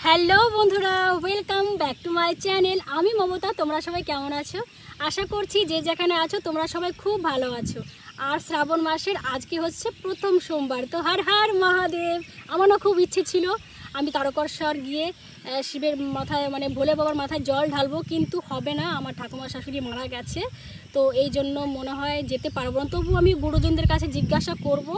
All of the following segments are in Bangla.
হ্যালো বন্ধুরা, welcome back to my channel. আমি মমতা। তোমরা সবাই কেমন আছো? আশা করছি যে যেখানে আছো তোমরা সবাই খুব ভালো আছো। আর শ্রাবণ মাসের আজকে হচ্ছে প্রথম সোমবার, তো হর হর মহাদেব। আমারও খুব ইচ্ছে ছিল আমি তারকেশ্বর গিয়ে শিবের মাথায় মানে ভোলে বাবার মাথায় জল ঢালবো, কিন্তু হবে না, আমার ঠাকুমা শাশুড়ি মারা গেছে। তো এই জন্য মনে হয় যেতে পারবো না। তবু আমি গুরুজনদের কাছে জিজ্ঞাসা করব,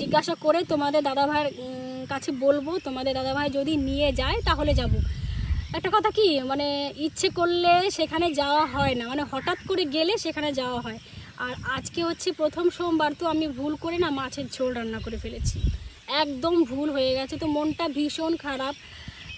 জিজ্ঞাসা করে তোমাদের দাদাভাইয়ের কাছে বলবো। তোমাদের দাদাভাই যদি নিয়ে যায় তাহলে যাব। একটা কথা কি, মানে ইচ্ছে করলে সেখানে যাওয়া হয় না, মানে হঠাৎ করে গেলে সেখানে যাওয়া হয়। আর আজকে হচ্ছে প্রথম সোমবার, তো আমি ভুল করে না মাছের ঝোল রান্না করে ফেলেছি, একদম ভুল হয়ে গেছে। তো মনটা ভীষণ খারাপ।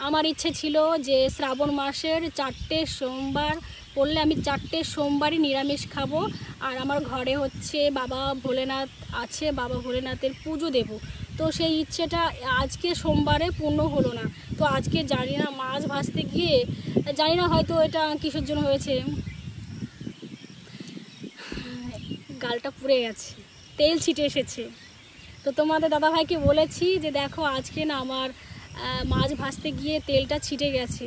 আমার ইচ্ছে ছিল যে শ্রাবণ মাসের 4টে সোমবার পড়লে আমি 4টে সোমবারই নিরামিষ খাবো। আর আমার ঘরে হচ্ছে বাবা ভোলেনাথ আছে, বাবা ভোলেনাথের পুজো দেব। তো সেই ইচ্ছেটা আজকে সোমবারে পূর্ণ হলো না। তো আজকে জানি না, মাছ ভাজতে গিয়ে জানি না হয়তো এটা কিসের জন্য হয়েছে, গালটা পুড়ে গেছে, তেল ছিটে এসেছে। তো তোমাদের দাদাভাইকে বলেছি যে দেখো আজকে না আমার মাছ ভাজতে গিয়ে তেলটা ছিটে গেছে।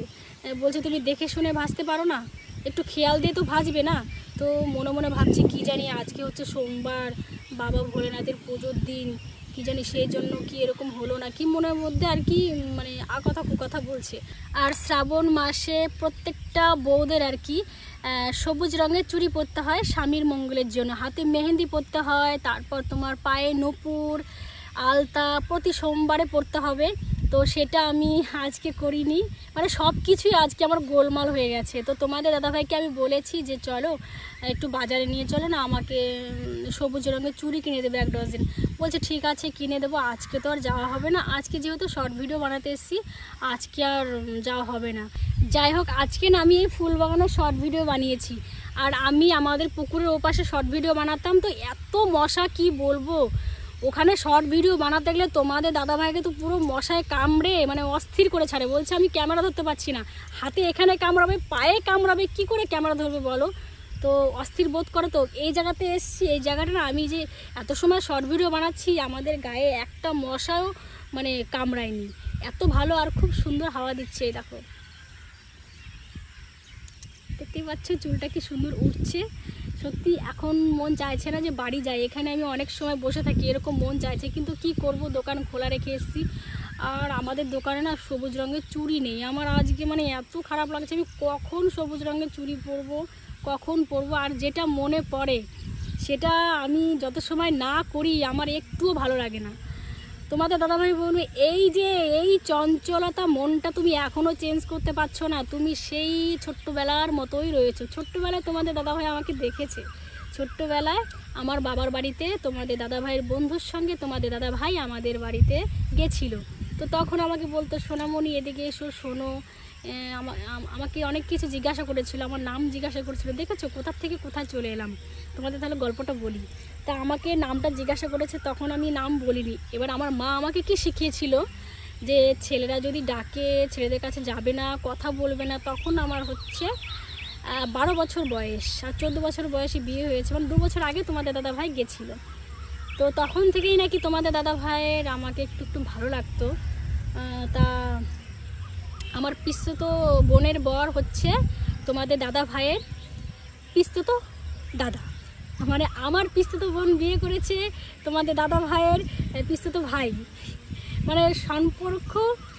বলছে তুমি দেখে শুনে ভাজতে পারো না, একটু খেয়াল দিয়ে তো ভাজবে না। তো মনে মনে ভাবছি কি জানি আজকে হচ্ছে সোমবার, বাবা ভোলেনাথের পুজোর দিন, কি জানি সেই জন্য কি এরকম হলো না কি, মনের মধ্যে আর কি মানে কথা কুকথা বলছে। আর শ্রাবণ মাসে প্রত্যেকটা বউদের আর কি সবুজ রঙের চুড়ি পরতে হয় স্বামীর মঙ্গলের জন্য, হাতে মেহেন্দি পরতে হয়, তারপর তোমার পায়ে নূপুর আলতা প্রতি সোমবারে পরতে হবে। তো সেটা আমি আজকে করিনি, মানে সব কিছুই আজকে আমার গোলমাল হয়ে গেছে। তো তোমাদের দাদাভাইকে আমি বলেছি যে চলো একটু বাজারে নিয়ে চলো না, আমাকে সবুজ রঙের চুড়ি কিনে দেবে 1 ডজন। বলছে ঠিক আছে কিনে দেবো, আজকে তো আর যাওয়া হবে না, আজকে যেহেতু শর্ট ভিডিও বানাতে এসেছি আজকে আর যাওয়া হবে না। যাই হোক, আজকে না আমি এই ফুল বাগানের শর্ট ভিডিও বানিয়েছি। আর আমি আমাদের পুকুরের ওপাশে শর্ট ভিডিও বানাতাম, তো এত মশা কি বলবো। ওখানে শর্ট ভিডিও বানাতে গেলে তোমাদের দাদাভাইকে তো পুরো মশায় কামড়ে মানে অস্থির করে ছাড়ে। বলছে আমি ক্যামেরা ধরতে পারছি না, হাতে এখানে কামড়াবে, পায়ে কামড়াবে, কি করে ক্যামেরা ধরবে বলো। তো অস্থির বোধ করে। তো এই জায়গাতে এসছি, এই জায়গাটা না আমি যে এত সময় শর্ট ভিডিও বানাচ্ছি আমাদের গায়ে একটা মশাও মানে কামড়ায়নি, এত ভালো আর খুব সুন্দর হাওয়া দিচ্ছে। এই দেখো, দেখতেই পাচ্ছ চুলটা কি সুন্দর উঠছে। সত্যি এখন মন চাইছে না যে বাড়ি যাই, এখানে আমি অনেক সময় বসে থাকি, এরকম মন চাইছে, কিন্তু কি করব, দোকান খোলা রেখে এসেছি। আর আমাদের দোকানে না সবুজ রঙের চুড়ি নেই। আমার আজকে মানে এত খারাপ লাগছে, আমি কখন সবুজ রঙের চুড়ি পরবো, কখন পরবো। আর যেটা মনে পড়ে সেটা আমি যত সময় না করি আমার একটুও ভালো লাগে না। তোমাদের দাদাভাই বলবে এই যে এই চঞ্চলতা মনটা তুমি এখনও চেঞ্জ করতে পারছো না, তুমি সেই ছোট্টবেলার মতোই রয়েছো। ছোট্টবেলায় তোমাদের দাদাভাই আমাকে দেখেছে, ছোট্টবেলায় আমার বাবার বাড়িতে তোমাদের দাদাভাইয়ের বন্ধুর সঙ্গে তোমাদের দাদাভাই আমাদের বাড়িতে গেছিলো। তো তখন আমাকে বলতো সোনামণি এদিকে এসো, শোনো। আমাকে অনেক কিছু জিজ্ঞাসা করেছিল, আমার নাম জিজ্ঞাসা করেছিল, দেখেছো কোথা থেকে কোথায় চলে এলাম। তোমাদের তাহলে গল্পটা বলি। তা আমাকে নামটা জিজ্ঞাসা করেছে, তখন আমি নাম বলিনি। এবার আমার মা আমাকে কি শিখিয়েছিল যে ছেলেরা যদি ডাকে ছেলেদের কাছে যাবে না, কথা বলবে না। তখন আমার হচ্ছে 12 বছর বয়স, আর 14 বছর বয়সে বিয়ে হয়েছে, মানে 2 বছর আগে তোমাদের দাদাভাই গেছিলো। তো তখন থেকেই নাকি তোমাদের দাদাভাইয়ের আমাকে একটু একটু ভালো লাগতো। তা আমার পিস্তত বোনের বর হচ্ছে তোমাদের দাদাভাইয়ের পিস্তত দাদা, মানে আমার পিস্তত বোন বিয়ে করেছে তোমাদের দাদাভাইয়ের পিস্তত ভাই। মানে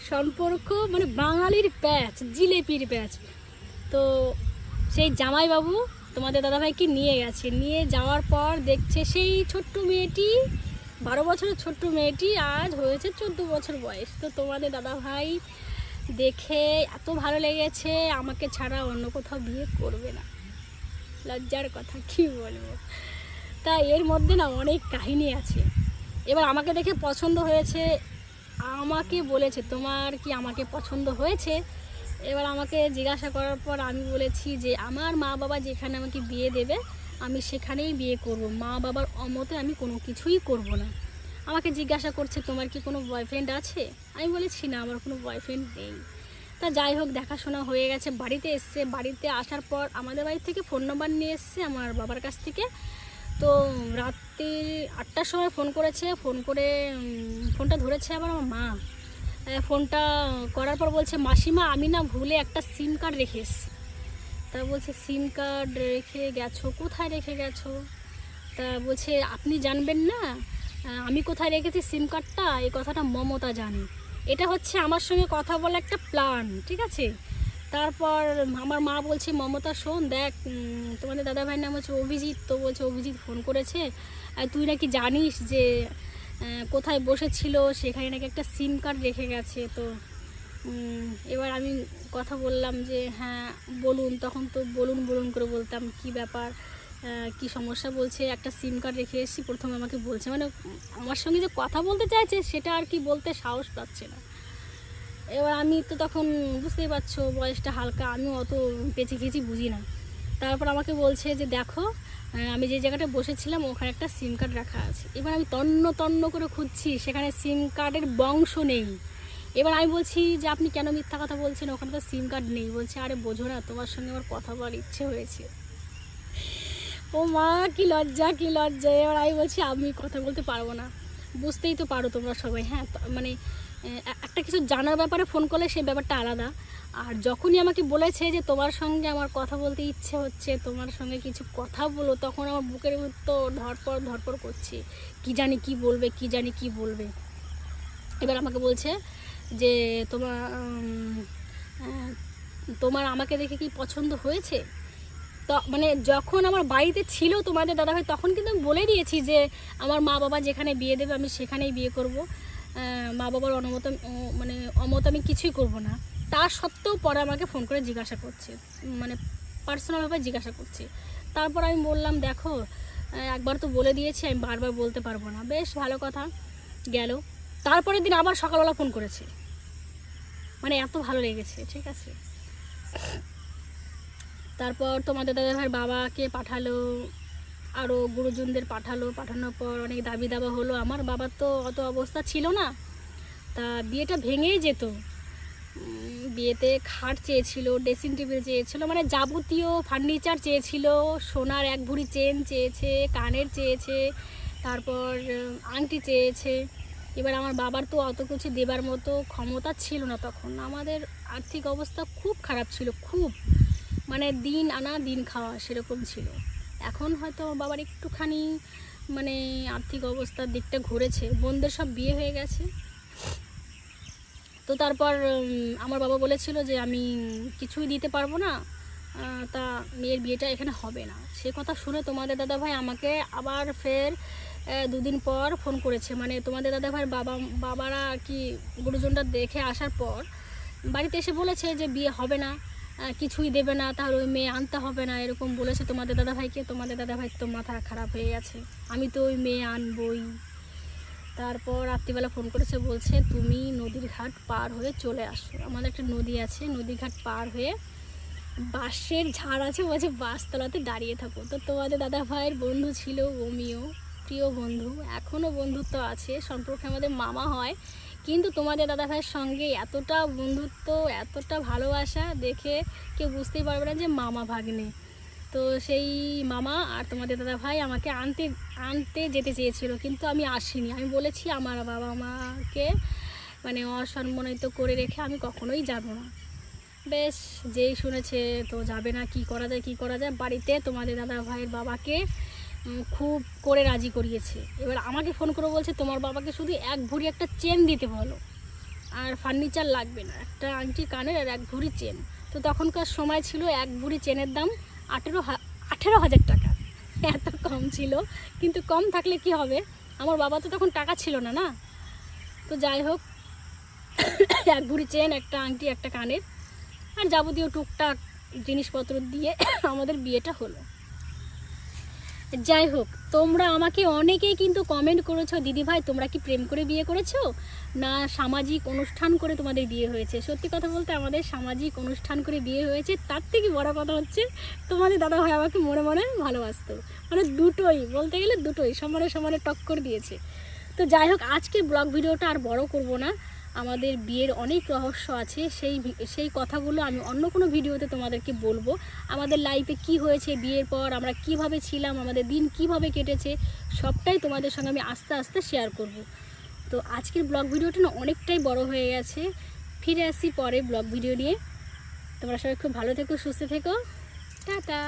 সম্পর্ক মানে বাঙালির প্যাচ, জিলেপির প্যাচ। তো সেই জামাইবাবু তোমাদের দাদাভাইকে নিয়ে গেছে, নিয়ে যাওয়ার পর দেখছে সেই ছোট্ট মেয়েটি, 12 বছরের ছোট্ট মেয়েটি আজ হয়েছে 14 বছর বয়স। তো তোমাদের দাদাভাই দেখে এত ভালো লেগেছে, আমাকে ছাড়া অন্য কোথাও বিয়ে করবে না। লজ্জার কথা কি বলবো। তা এর মধ্যে না অনেক কাহিনী আছে। এবার আমাকে দেখে পছন্দ হয়েছে, আমাকে বলেছে তোমার কি আমাকে পছন্দ হয়েছে। এবার আমাকে জিজ্ঞাসা করার পর আমি বলেছি যে আমার মা বাবা যেখানে আমাকে বিয়ে দেবে আমি সেখানেই বিয়ে করব, মা বাবার অমতে আমি কোনো কিছুই করব না। আমাকে জিজ্ঞাসা করছে তোমার কি কোনো বয়ফ্রেন্ড আছে, আমি বলেছি না আমার কোনো বয়ফ্রেন্ড নেই। তা যাই হোক, দেখাশোনা হয়ে গেছে, বাড়িতে এসছে। বাড়িতে আসার পর আমাদের বাড়ি থেকে ফোন নাম্বার নিয়ে এসছে আমার বাবার কাছ থেকে। তো রাত্রি 8টার সময় ফোন করেছে, ফোন করে ফোনটা ধরেছে আবার আমার মা। ফোনটা করার পর বলছে মাসিমা আমি না ভুলে একটা সিম কার্ড রেখে এসেছি। তা বলছে সিম কার্ড রেখে গেছো, কোথায় রেখে গেছো? তা বলছে আপনি জানবেন না আমি কোথায় রেখেছি সিম কার্ডটা, এই কথাটা মমতা জানে। এটা হচ্ছে আমার সঙ্গে কথা বলা একটা প্ল্যান, ঠিক আছে। তারপর আমার মা বলছে মমতা শোন দেখ, তোমাদের দাদাভাইয়ের নাম হচ্ছে অভিজিৎ, তো বলছে অভিজিৎ ফোন করেছে, তুই নাকি জানিস যে কোথায় বসেছিল, সেখানে নাকি একটা সিম কার্ড রেখে গেছে। তো এবার আমি কথা বললাম যে হ্যাঁ বলুন, তখন তো বলুন বলুন করে বলতাম কি ব্যাপার, কি সমস্যা। বলছে একটা সিম কার্ড রেখে এসেছি, প্রথমে আমাকে বলছে, মানে আমার সঙ্গে যে কথা বলতে চাইছে সেটা আর কি বলতে সাহস পাচ্ছে না। এবার আমি তো তখন বুঝতেই পারছো বয়সটা হালকা, আমিও অত পেঁচি ফেঁচি বুঝি না। তারপর আমাকে বলছে যে দেখো আমি যে জায়গাটা বসেছিলাম ওখানে একটা সিম কার্ড রাখা আছে। এবার আমি তন্ন তন্ন করে খুঁজছি, সেখানে সিম কার্ডের বংশ নেই। এবার আমি বলছি যে আপনি কেন মিথ্যা কথা বলছেন, ওখানে তো সিম কার্ড নেই। বলছে আরে বোঝো না, তোমার সঙ্গে আমার কথা বলার ইচ্ছে হয়েছে। ও মা কি লজ্জা কি লজ্জা। এবার আমি বলছি আমি কথা বলতে পারবো না, বুঝতেই তো পারো তোমরা সবাই। হ্যাঁ মানে একটা কিছু জানার ব্যাপারে ফোন করলে সেই ব্যাপারটা আলাদা, আর যখনই আমাকে বলেছে যে তোমার সঙ্গে আমার কথা বলতে ইচ্ছে হচ্ছে, তোমার সঙ্গে কিছু কথা বলো, তখন আমার বুকের তো ধরপড় ধরপড় করছে, কি জানি কি বলবে, কি জানি কি বলবে। এবার আমাকে বলছে যে তোমার আমাকে দেখে কি পছন্দ হয়েছে। তো মানে যখন আমার বাড়িতে ছিল তোমাদের দাদাভাই, তখন কিন্তু আমি বলে দিয়েছি যে আমার মা বাবা যেখানে বিয়ে দেবে আমি সেখানেই বিয়ে করব, মা বাবার অনুমত মানে অমত আমি কিছুই করব না। তার সত্ত্বেও পরে আমাকে ফোন করে জিজ্ঞাসা করছে, মানে পার্সোনালভাবে জিজ্ঞাসা করছে। তারপর আমি বললাম দেখো একবার তো বলে দিয়েছি, আমি বারবার বলতে পারবো না। বেশ ভালো কথা গেল। তারপরের দিন আবার সকালবেলা ফোন করেছে, মানে এত ভালো লেগেছে, ঠিক আছে। তারপর তোমাদের দাদাভাইয়ের বাবাকে পাঠালো, আরও গুরুজনদের পাঠালো, পাঠানোর পর অনেক দাবি দাবা হলো। আমার বাবার তো অত অবস্থা ছিল না, তা বিয়েটা ভেঙেই যেত। বিয়েতে খাট চেয়েছিল, ড্রেসিং টেবিল চেয়েছিল, মানে যাবতীয় ফার্নিচার চেয়েছিল, সোনার এক ভরি চেন চেয়েছে, কানের চেয়েছে, তারপর আংটি চেয়েছে। এবার আমার বাবার তো অত কিছু দেবার মতো ক্ষমতা ছিল না তখন, আমাদের আর্থিক অবস্থা খুব খারাপ ছিল, খুব মানে দিন আনা দিন খাওয়া সেরকম ছিল। এখন হয়তো আমার বাবার একটুখানি মানে আর্থিক অবস্থার দিকটা ঘুরেছে, বোনদের সব বিয়ে হয়ে গেছে। তো তারপর আমার বাবা বলেছিল যে আমি কিছুই দিতে পারবো না, তা মেয়ের বিয়েটা এখানে হবে না। সে কথা শুনে তোমাদের দাদাভাই আমাকে আবার ফের দুদিন পর ফোন করেছে, মানে তোমাদের দাদাভাইয়ের বাবারা আর কি গুরুজনটা দেখে আসার পর বাড়িতে এসে বলেছে যে বিয়ে হবে না, কিছুই দেবে না, তাহলে ওই মেয়ে আনতে হবে না, এরকম বলেছে তোমাদের দাদাভাইকে। তোমাদের দাদাভাই তো মাথা খারাপ হয়ে গেছে, আমি তো ওই মেয়ে আনবই। তারপর রাত্রিবেলা ফোন করেছে, বলছে তুমি নদীর ঘাট পার হয়ে চলে আসো, আমাদের একটা নদী আছে, নদীর ঘাট পার হয়ে বাঁশের ঝাড় আছে, বলছে বাঁশতলাতে দাঁড়িয়ে থাকো। তো তোমাদের দাদাভাইয়ের বন্ধু ছিল অমিও, প্রিয় বন্ধু, এখনও বন্ধুত্ব আছে, সম্পর্কে আমাদের মামা হয়, কিন্তু তোমাদের দাদাভাইয়ের সঙ্গে এতটা বন্ধুত্ব, এতটা ভালোবাসা দেখে কেউ বুঝতেই পারবে না যে মামা ভাগ্নে। তো সেই মামা আর তোমাদের দাদাভাই আমাকে আনতে যেতে চেয়েছিল, কিন্তু আমি আসিনি। আমি বলেছি আমার বাবা মাকে মানে অসম্মানিত করে রেখে আমি কখনোই যাব না। বেশ, যেই শুনেছে তো যাবে না, কি করা যায় কি করা যায়। বাড়িতে তোমাদের দাদাভাইয়ের বাবাকে খুব করে রাজি করিয়েছে। এবার আমাকে ফোন করে বলছে তোমার বাবাকে শুধু এক ভরি একটা চেন দিতে বলো, আর ফার্নিচার লাগবে না, একটা আংটি কানের আর এক ভরি চেন। তো তখনকার সময় ছিল এক ভরি চেনের দাম 18,000 টাকা, এত কম ছিল। কিন্তু কম থাকলে কি হবে, আমার বাবা তো তখন টাকা ছিল না না। তো যাই হোক, এক ভরি চেন, একটা আংটি, একটা কানের, আর যাবতীয় টুকটাক জিনিসপত্র দিয়ে আমাদের বিয়েটা হলো। যাই হোক, তোমরা আমাকে অনেকেই কিন্তু কমেন্ট করেছো দিদিভাই তোমরা কি প্রেম করে বিয়ে করেছো না সামাজিক অনুষ্ঠান করে তোমাদের বিয়ে হয়েছে। সত্যি কথা বলতে আমাদের সামাজিক অনুষ্ঠান করে বিয়ে হয়েছে। তার থেকে বড় কথা হচ্ছে তোমাদের দাদাভাই আমাকে মনে মনে ভালোবাসতো, মানে দুটোই বলতে গেলে দুটোই সমানে সমানে টক্কর দিয়েছে। তো যাই হোক, আজকে ব্লগ ভিডিওটা আর বড় করব না, আমাদের বিয়ের অনেক রহস্য আছে, সেই কথাগুলো আমি অন্য কোনো ভিডিওতে তোমাদেরকে বলবো। আমাদের লাইফে কি হয়েছে বিয়ের পর, আমরা কিভাবে ছিলাম, আমাদের দিন কিভাবে কেটেছে, সবটাই তোমাদের সঙ্গে আমি আস্তে আস্তে শেয়ার করব। তো আজকের ব্লগ ভিডিওটা না অনেকটাই বড় হয়ে গেছে, ফিরে আসি পরে ব্লগ ভিডিও নিয়ে। তোমরা সবাই খুব ভালো থেকো, সুস্থ থেকো, টাটা।